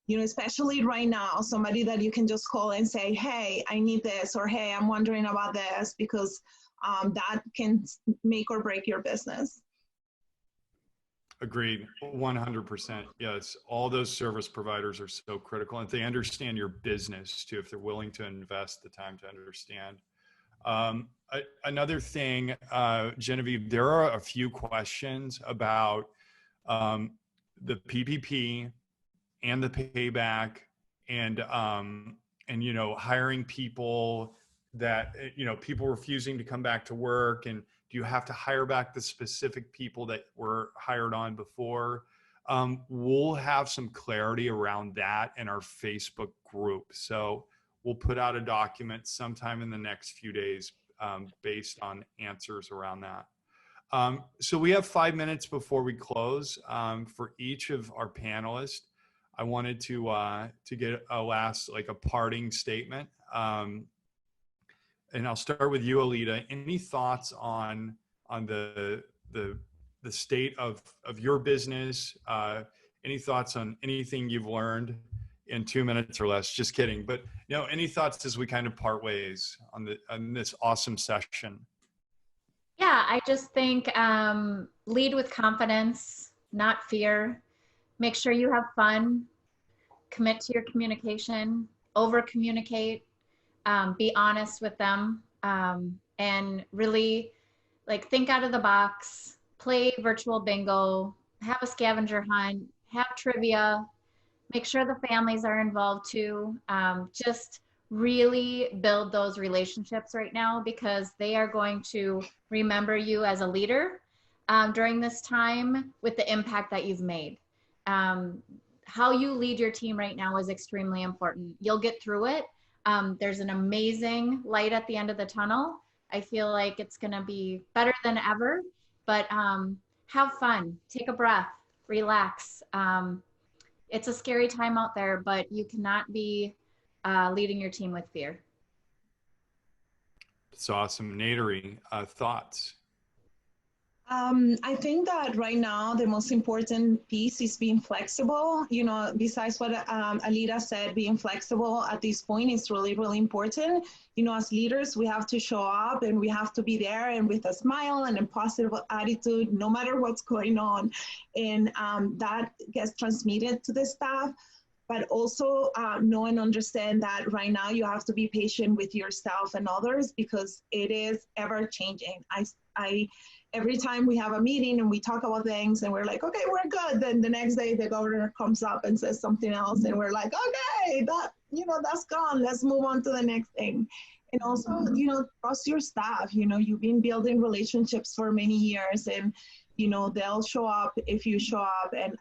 especially right now, somebody that you can just call and say, hey, I need this, or hey, I'm wondering about this, because that can make or break your business. Agreed, 100%. Yes, all those service providers are so critical, and if they understand your business too, if they're willing to invest the time to understand. Another thing, Genevieve, there are a few questions about the PPP and the payback, and hiring people that people refusing to come back to work, and do you have to hire back the specific people that were hired on before? We'll have some clarity around that in our Facebook group. So we'll put out a document sometime in the next few days based on answers around that. So we have 5 minutes before we close. For each of our panelists, I wanted to get a last, like a parting statement. And I'll start with you, Aleta. Any thoughts on the state of your business? Any thoughts on anything you've learned in 2 minutes or less? Just kidding. But any thoughts as we kind of part ways on this awesome session? Yeah, I just think lead with confidence, not fear. Make sure you have fun. Commit to your communication. Over communicate. Be honest with them, and really think out of the box. Play virtual bingo. Have a scavenger hunt. Have trivia. Make sure the families are involved too. Just really build those relationships right now, because they are going to remember you as a leader during this time with the impact that you've made. How you lead your team right now is extremely important. You'll get through it. There's an amazing light at the end of the tunnel. I feel like it's going to be better than ever, but have fun, take a breath, relax. It's a scary time out there, but you cannot be leading your team with fear. It's awesome. Neydary, thoughts? I think that right now the most important piece is being flexible. Besides what Aleta said, being flexible at this point is really, really important. As leaders, we have to show up and we have to be there and with a smile and a positive attitude, no matter what's going on. And that gets transmitted to the staff. But also know and understand that right now you have to be patient with yourself and others, because it is ever changing. Every time we have a meeting and we talk about things and we're like, okay, we're good. Then the next day the governor comes up and says something else, and we're like, okay, that's gone. Let's move on to the next thing. And also, trust your staff. You've been building relationships for many years, and they'll show up if you show up. And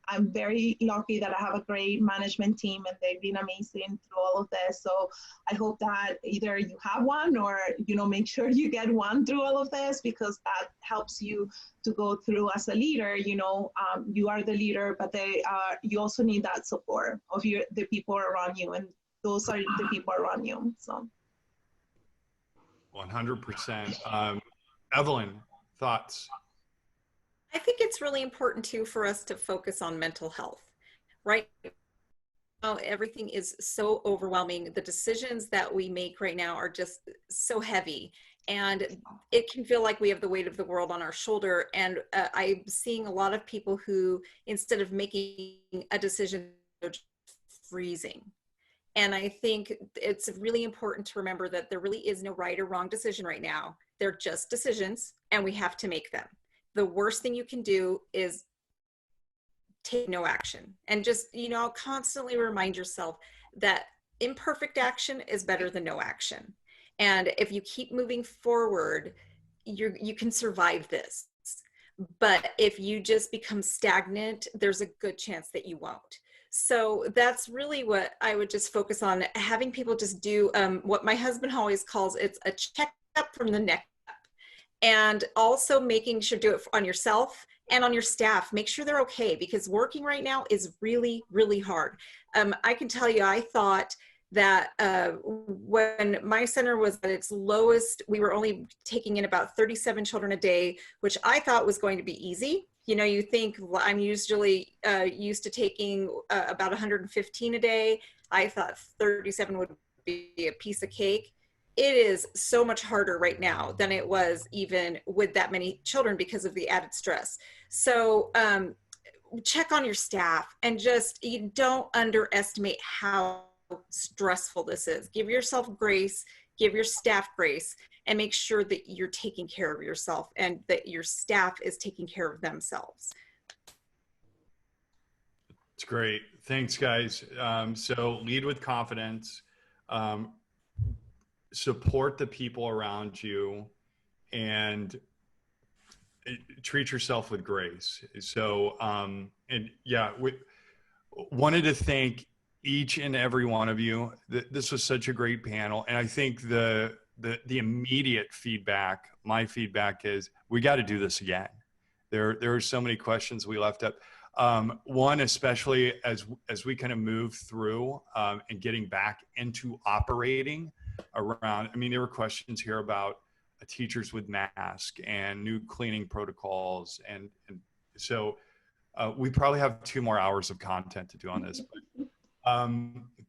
I'm very lucky that I have a great management team, and they've been amazing through all of this. So I hope that either you have one, or, make sure you get one through all of this, because that helps you to go through as a leader. You are the leader, but you also need that support of the people around you, and those are the people around you. So 100%. Evelyn, thoughts? I think it's really important too for us to focus on mental health, right? Everything is so overwhelming. The decisions that we make right now are just so heavy. And it can feel like we have the weight of the world on our shoulder. And I'm seeing a lot of people who, instead of making a decision, they're just freezing. And I think it's really important to remember that there really is no right or wrong decision right now. They're just decisions, and we have to make them. The worst thing you can do is take no action. And just, constantly remind yourself that imperfect action is better than no action. And if you keep moving forward, you can survive this. But if you just become stagnant, there's a good chance that you won't. So that's really what I would just focus on, having people just do what my husband always calls, it's a checkup from the neck up. And also making sure do it on yourself and on your staff. Make sure they're okay, because working right now is really, really hard. I can tell you, I thought that when my center was at its lowest, we were only taking in about 37 children a day, which I thought was going to be easy. You think, well, I'm usually used to taking about 115 a day. I thought 37 would be a piece of cake. It is so much harder right now than it was even with that many children because of the added stress. So check on your staff, and just, you don't underestimate how stressful this is. Give yourself grace, give your staff grace, and make sure that you're taking care of yourself and that your staff is taking care of themselves. It's great. Thanks, guys. So lead with confidence, support the people around you, and treat yourself with grace. So, and yeah, we wanted to thank each and every one of you. This was such a great panel. And I think the immediate feedback, my feedback is, we got to do this again. There are so many questions we left up. One, especially as we kind of move through and getting back into operating around, there were questions here about teachers with masks and new cleaning protocols. And so we probably have 2 more hours of content to do on this. But,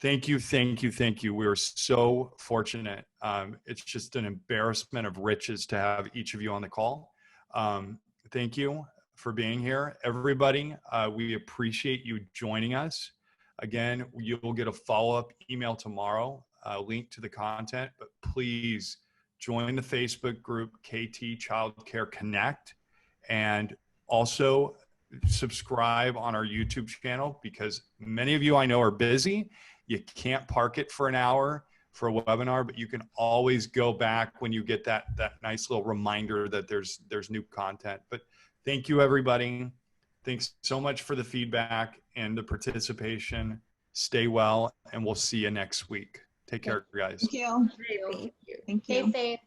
thank you. We're so fortunate. It's just an embarrassment of riches to have each of you on the call. Thank you for being here, everybody. We appreciate you joining us. Again, you'll get a follow-up email tomorrow, link to the content, but please join the Facebook group, KT Childcare Connect, and also subscribe on our YouTube channel, because many of you I know are busy. You can't park it for an hour for a webinar, but you can always go back when you get that nice little reminder that there's new content. But thank you, everybody. Thanks so much for the feedback and the participation. Stay well, and we'll see you next week. Take care, guys. Thank you. Thank you. Thank Stay you. safe.